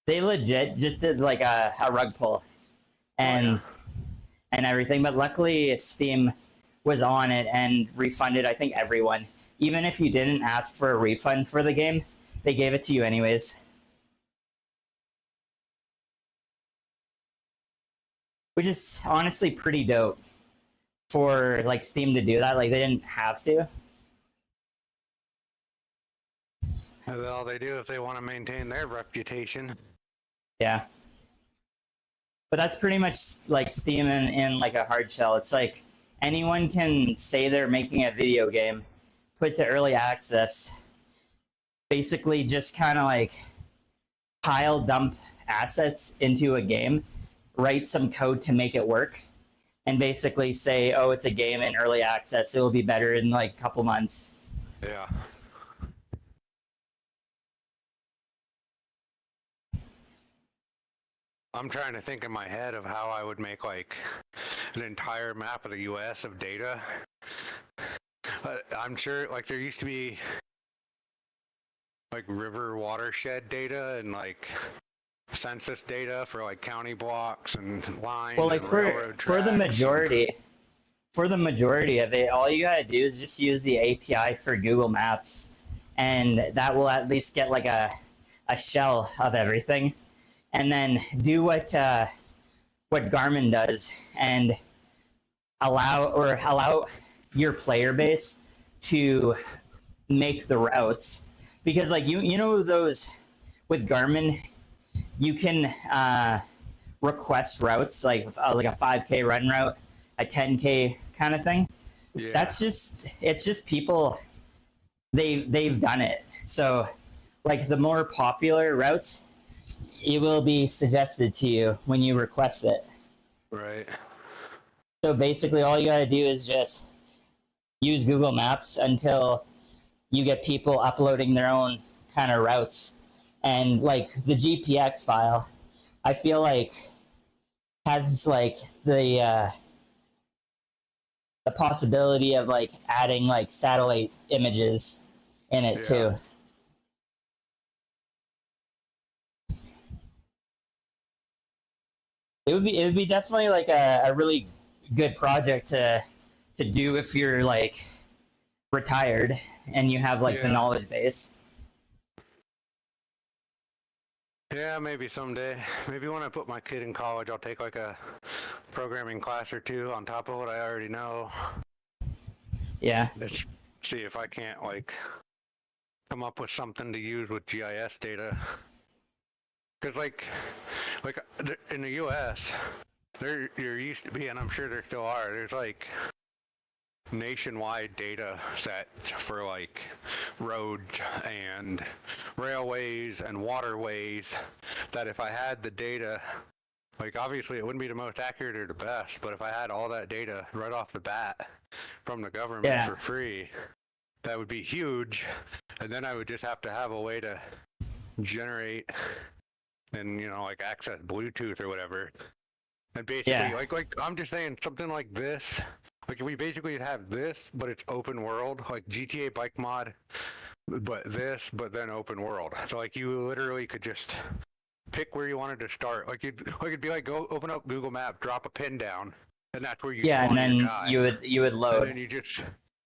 they legit just did like a rug pull and everything. But luckily Steam was on it and refunded, I think, everyone. Even if you didn't ask for a refund for the game, they gave it to you anyways. Which is honestly pretty dope for like Steam to do that. Like they didn't have to. Well, they do if they want to maintain their reputation. Yeah. But that's pretty much like Steam in like a hard shell. It's like anyone can say they're making a video game, put to early access, basically just kind of like pile dump assets into a game, write some code to make it work, and basically say, oh, it's a game in early access, it will be better in like a couple months. Yeah. I'm trying to think in my head of how I would make like an entire map of the US of data. I'm sure like there used to be like river watershed data and like census data for like county blocks and lines. Well, like and for the majority of it, all you gotta do is just use the API for Google Maps, and that will at least get like a shell of everything. And then do what Garmin does and allow your player base to make the routes, because like you know those with Garmin, you can request routes like a 5K run route, a 10K kind of thing. Yeah. It's just people they've done it. So like the more popular routes, it will be suggested to you when you request it. Right. So basically all you gotta do is just use Google Maps until you get people uploading their own kind of routes. And like the GPX file, I feel like has like the possibility of like adding like satellite images in it too. It would be definitely like a really good project to do if you're like retired and you have like the knowledge base. Yeah, maybe someday. Maybe when I put my kid in college, I'll take like a programming class or two on top of what I already know. Yeah. Just see if I can't like come up with something to use with GIS data. Because like in the U.S., there used to be, and I'm sure there still are, there's like nationwide data sets for like roads and railways and waterways that if I had the data, like obviously it wouldn't be the most accurate or the best, but if I had all that data right off the bat from the government for free, that would be huge. And then I would just have to have a way to generate and, you know, like access Bluetooth or whatever. And basically, like I'm just saying something like this, like we basically have this, but it's open world, like GTA Bike Mod but then open world. So like you literally could just pick where you wanted to start. Like it'd be like go open up Google Maps, drop a pin down, and that's where you Yeah, and spawn your then guy. you would And load. then you just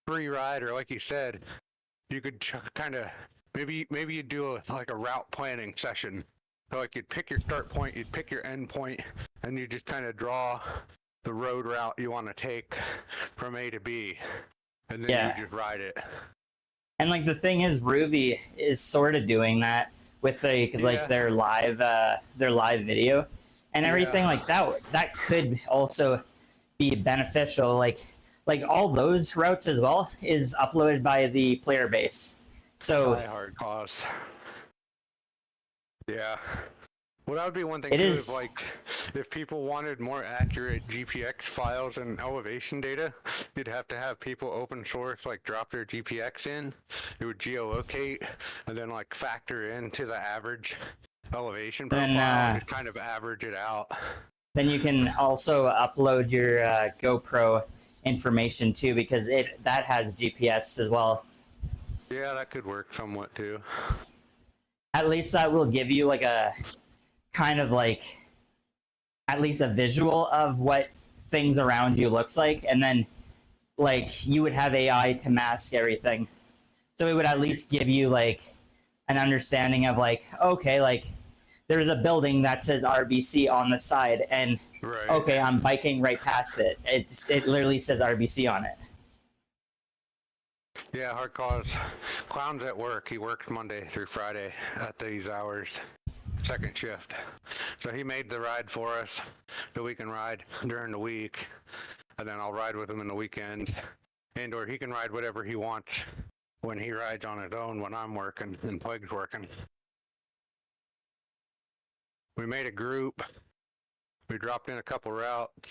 free ride, or like you said, you could kind of maybe you do like a route planning session. So like you'd pick your start point, you'd pick your end point, and you just kind of draw the road route you want to take from A to B, and then Yeah. you just ride it. And like the thing is, Ruby is sort of doing that with like their live video and everything like that. That could also be beneficial. Like all those routes as well is uploaded by the player base. So Hard cause. Yeah. Well, that would be one thing It too, is- is like if people wanted more accurate GPX files and elevation data, you'd have to have people open source like drop their GPX in. It would geolocate and then like factor into the average elevation profile Then, and just kind of average it out. then you can also upload your GoPro information too, because that has GPS as well. Yeah, that could work somewhat too. At least that will give you like a kind of like at least a visual of what things around you looks like, and then like you would have AI to mask everything, so it would at least give you like an understanding of like, okay, like there's a building that says RBC on the side, and Right. okay, I'm biking right past it. It literally says RBC on it. Yeah, hard cause. Clown's at work. He works Monday through Friday at these hours, second shift. So he made the ride for us so we can ride during the week, and then I'll ride with him in the weekend, and or he can ride whatever he wants when he rides on his own when I'm working and Pug's working. We made a group. We dropped in a couple routes.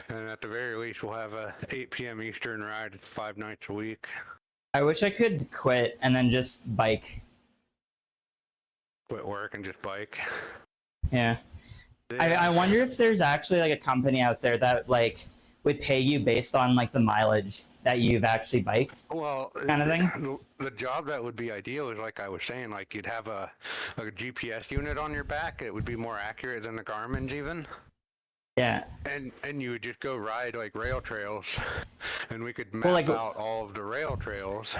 And at the very least, we'll have a 8 p.m. Eastern ride. It's 5 nights a week. I wish I could quit and then just bike. Quit work and just bike. Yeah. I wonder if there's actually like a company out there that like would pay you based on like the mileage that you've actually biked, Well, kind of thing. the job that would be ideal is like I was saying, like you'd have a GPS unit on your back. It would be more accurate than the Garmin's even. Yeah. And you would just go ride like rail trails, and we could map Well, like- out all of the rail trails.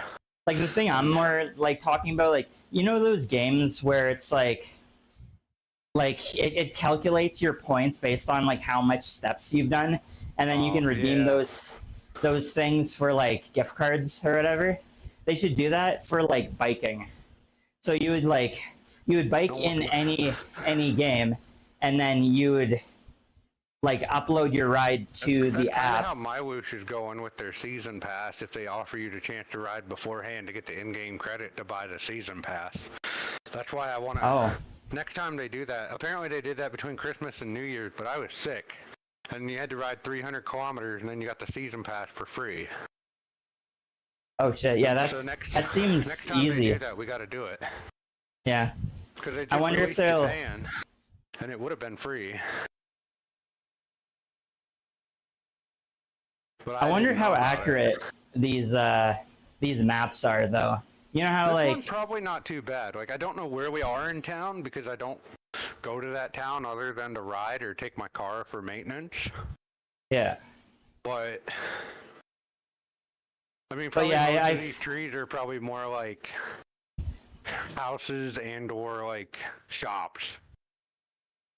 Like the thing I'm more like talking about, like, you know those games where it's like it calculates your points based on like how much steps you've done, and then you can redeem yeah. those things for like gift cards or whatever. They should do that for like biking. So you would bike in any game, and then you would like upload your ride to the That's app. how MyWoosh is going with their season pass. If they offer you the chance to ride beforehand to get the in-game credit to buy the season pass, that's why I want to. Oh. Next time they do that, apparently they did that between Christmas and New Year's, but I was sick, and you had to ride 300 kilometers, and then you got the season pass for free. Oh shit! Yeah, that next seems time easy. they do that, we got to do it. Yeah. Because they just I wonder if released they'll. Japan, and it would have been free. But I wonder didn't how know about accurate it. these maps are, though. You know how This like one's probably not too bad. Like I don't know where we are in town because I don't go to that town other than to ride or take my car for maintenance. yeah. But I mean, probably yeah, most I've- of these trees are probably more like houses and or like shops.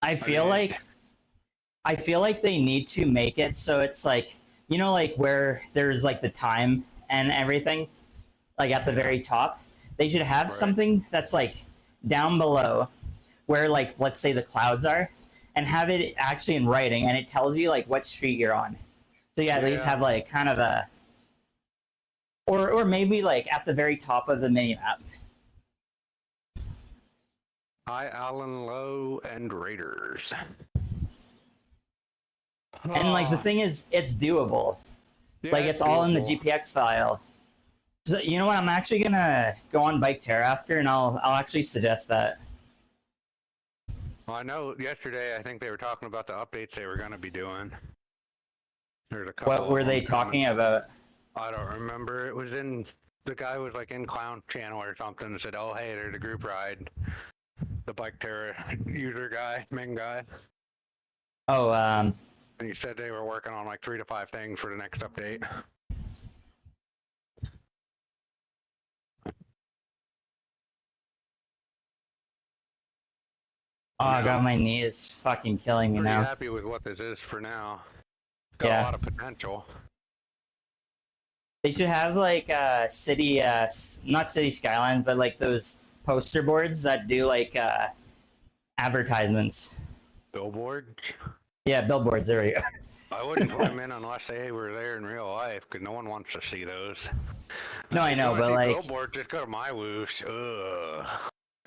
I feel like they need to make it so it's like, you know, like where there's like the time and everything, like at the very top. They should have Right. something that's like down below where like let's say the clouds are, and have it actually in writing, and it tells you like what street you're on. So you at least Yeah. have like kind of a or maybe like at the very top of the mini map. Hi, Alan Lowe and Raiders. And like the thing is, it's doable. Yeah, Like it's all in the doable. GPX file. So you know what? I'm actually gonna go on BikeTerra after, and I'll actually suggest that. Well, I know yesterday I think they were talking about the updates they were going to be doing. There's a couple What were of they them coming. talking about? I don't remember. It was in The guy was like in Clown Channel or something and said, "Oh, hey, there's a group ride." The BikeTerra user guy, main guy. Oh, And he said they were working on like 3 to 5 things for the next update. oh, I got my knees fucking killing me Pretty now. happy with what this is for now. Got Yeah. a lot of potential. They should have like city, not city skylines, but like those poster boards that do like advertisements. Billboard. Yeah, billboards. There we go. I wouldn't put them in unless they were there in real life, because no one wants to see those. No, I know, but like, billboard, just go to MyWoosh. Ugh,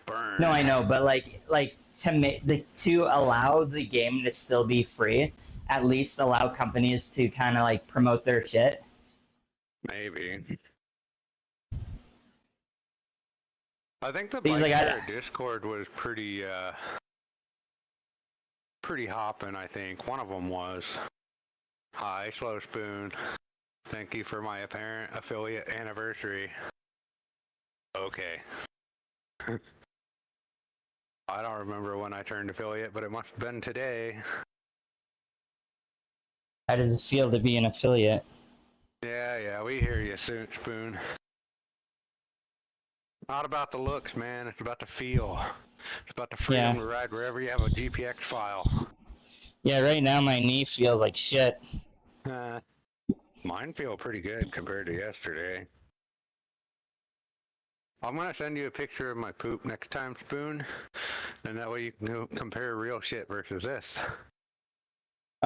burn. no, I know, but like to allow the game to still be free, at least allow companies to kind of like promote their shit. Maybe. I think the He's like, BikeTerra Discord was pretty hopping. I think one of them was. Hi, Slow Spoon. Thank you for my apparent affiliate anniversary. Okay. I don't remember when I turned affiliate, but it must have been today. How does it feel to be an affiliate? Yeah, we hear you, Spoon. Not about the looks, man. It's about the feel. It's about the freedom to ride wherever you have a GPX file. Yeah, right now my knee feels like shit. Mine feel pretty good compared to yesterday. I'm gonna send you a picture of my poop next time, Spoon, and that way you can compare real shit versus this.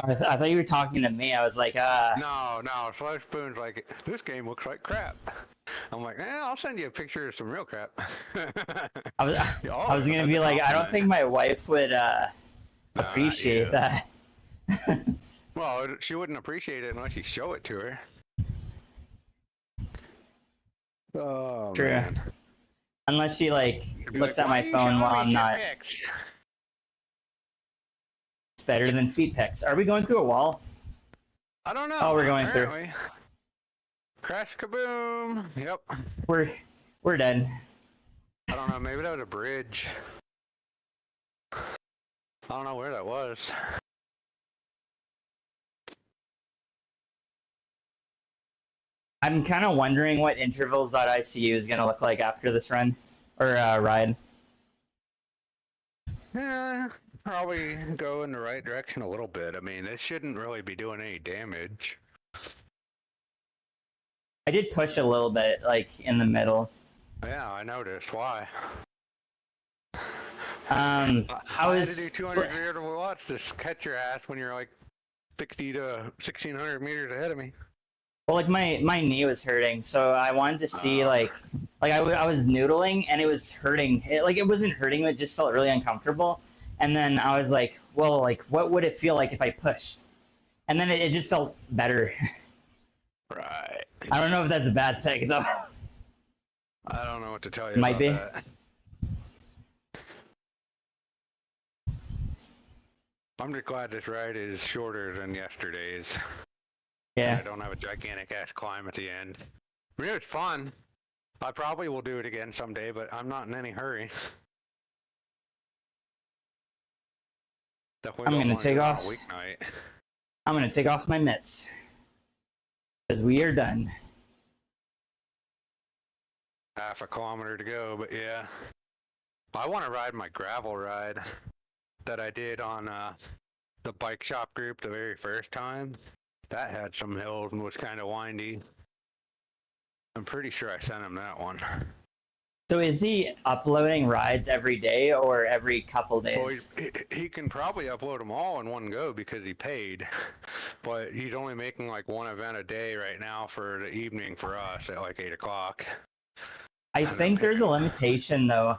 I thought you were talking to me. I was like, No, Slow Spoon's like, this game looks like crap. I'm like, I'll send you a picture of some real crap. I was gonna be like, I don't think my wife would appreciate that. Well, she wouldn't appreciate it unless you show it to her. Oh, True. man. Unless she like looks like, at my "Why phone you while showing I'm me not. shit pics?" It's better than feet pics. Are we going through a wall? I don't know. Oh, we're going apparently. Crash kaboom. Yep. We're dead. I don't know. Maybe that was a bridge. I don't know where that was. I'm kind of wondering what intervals.icu is gonna look like after this run or ride. Yeah, probably go in the right direction a little bit. I mean, it shouldn't really be doing any damage. I did push a little bit, like in the middle. Yeah, I noticed. Why? I was had to do 200 rear to watch this catch your ass when you're like 60 to 1600 meters ahead of me. well, like my knee was hurting, so I wanted to see like I was noodling and it was hurting. It wasn't hurting, it just felt really uncomfortable. And then I was like, well, like what would it feel like if I pushed? And then it just felt better. Right. I don't know if that's a bad thing though. I don't know what to tell you. Might about be. That. I'm just glad this ride is shorter than yesterday's. Yeah. I don't have a gigantic ass climb at the end. I mean, it was fun. I probably will do it again someday, but I'm not in any hurry. I'm gonna take off. Weeknight. I'm gonna take off my mitts because we are done. Half a kilometer to go, but yeah. I want to ride my gravel ride that I did on the bike shop group the very first time. That had some hills and was kind of windy. I'm pretty sure I sent him that one. So is he uploading rides every day or every couple days? Well, he can probably upload them all in one go because he paid, but he's only making like one event a day right now for the evening for us at like 8 o'clock. I think there's a limitation though.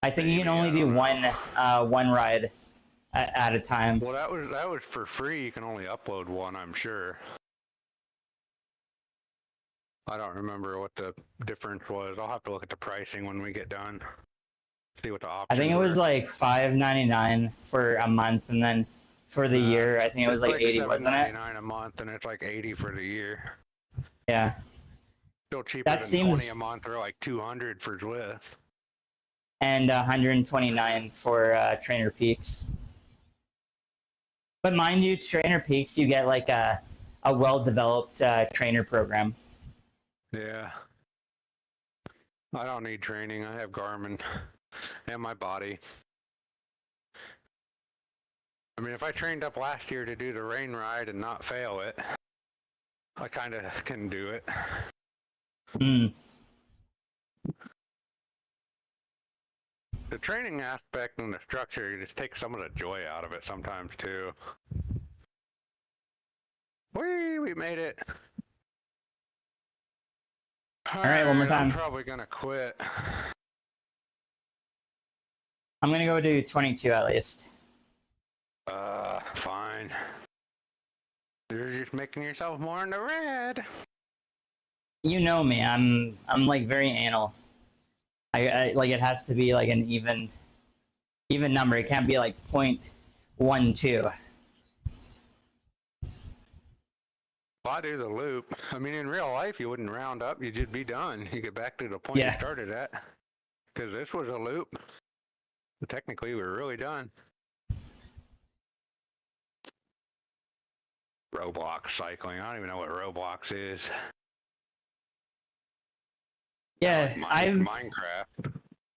I think you can only do one ride at a time. Well, that was for free. You can only upload one, I'm sure. I don't remember what the difference was. I'll have to look at the pricing when we get done. See what the options I think it was were. like $5.99 for a month, and then for the year, I think it was like 80, wasn't it? $7.99 a month, and it's like 80 for the year. Yeah. Still cheaper That than seems- 20 a month or like 200 for Zwift. And 129 for Trainer Peaks. But mind you, Trainer Peaks, you get like a well-developed trainer program. Yeah. I don't need training. I have Garmin and my body. I mean, if I trained up last year to do the rain ride and not fail it, I kind of can do it. Hmm. The training aspect and the structure, you just take some of the joy out of it sometimes too. Whee, we made it. All right, one more time. I'm probably gonna quit. I'm going to go to 22 at least. Fine. You're just making yourself more in the red. You know me, I'm like very anal. I like, it has to be like an even number. It can't be like 0.12. If I do the loop, I mean, in real life, you wouldn't round up. You'd just be done. You get back to the point you started at. Because this was a loop. But technically, we were really done. Roblox cycling. I don't even know what Roblox is. Yeah, Minecraft.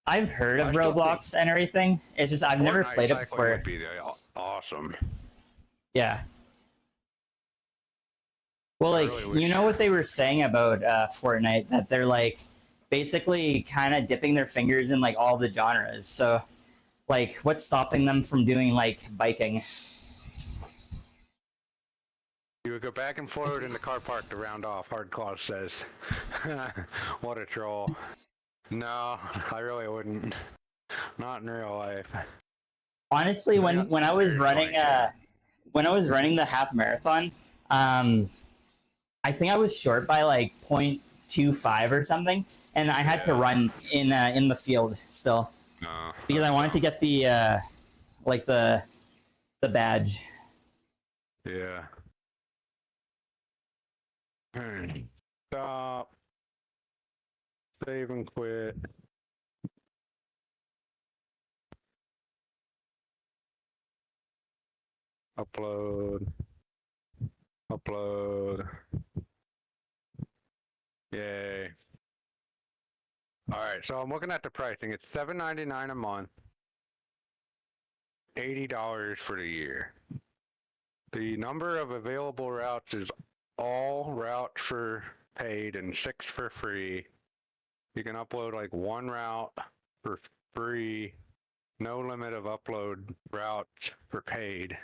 I've heard of I still Roblox and everything. It's just I've never Fortnite played it cycling before. would be awesome. Yeah. Well, like, really wish- you know what they were saying about Fortnite? That they're like basically kind of dipping their fingers in like all the genres. So, like, what's stopping them from doing like biking? You would go back and forward in the car park to round off, Hardclaw says. What a troll. No, I really wouldn't. Not in real life. Honestly, when I was running the half marathon, I think I was short by like 0.25 or something, and I had to run in the field still because I wanted to get the like the badge. Yeah. Stop. Save and quit. Upload. Upload. Yay. Alright, so I'm looking at the pricing. It's $7.99 a month. $80 for the year. The number of available routes is all routes for paid and 6 for free. You can upload like 1 route for free, no limit of upload routes for paid.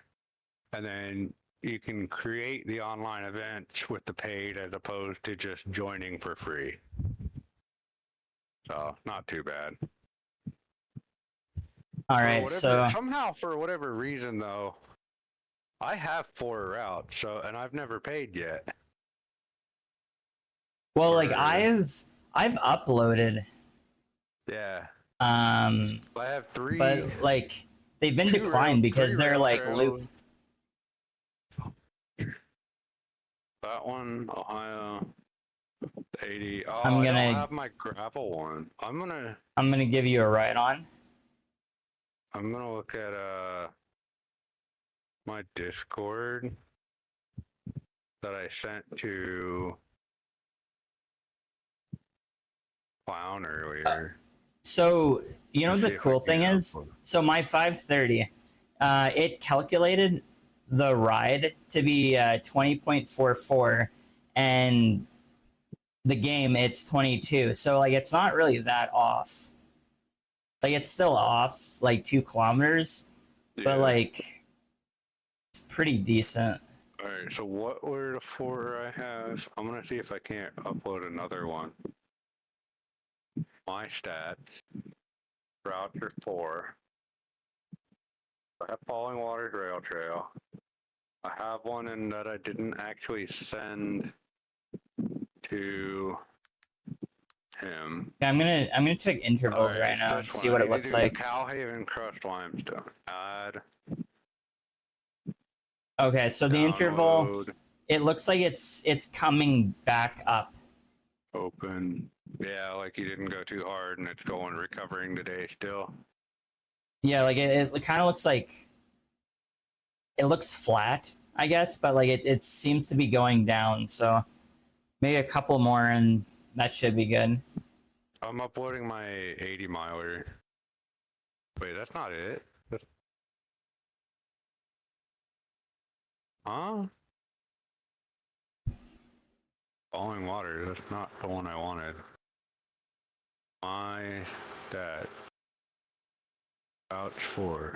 And then you can create the online event with the paid as opposed to just joining for free. So, not too bad. All right, so somehow for whatever reason though, I have 4 routes, and I've never paid yet. well, like I've uploaded. Yeah. I have 3. But like they've been declined because they're like loop. That one, Ohio, 80. Oh, I'm I gonna- don't have my gravel one. I'm gonna give you a ride on. I'm gonna look at my Discord that I sent to Clown earlier. So you know Let's the see if I cool can thing is, upload. so my 530, it calculated the ride to be 20.44, and the game it's 22. So like it's not really that off. Like it's still off like 2 kilometers, Yeah. but like it's pretty decent. Alright, so what were the 4 I have? I'm gonna see if I can't upload another one. My stats. Routes are 4. I have Falling Waters Rail Trail. I have one in that I didn't actually send to him. Yeah, I'm gonna check intervals Alright, right it's now this and see one. what I it need to looks do the like. Calhaven Crushed Limestone. Add. Okay, so the interval, Download. it looks like it's coming back up. Open. Yeah, like you didn't go too hard and it's going recovering today still. Yeah, like it kind of looks like it looks flat, I guess, but like it seems to be going down. So maybe a couple more and that should be good. I'm uploading my 80 miler. Wait, that's not it. Huh? Falling water. That's not the one I wanted. My dad. Vouch for.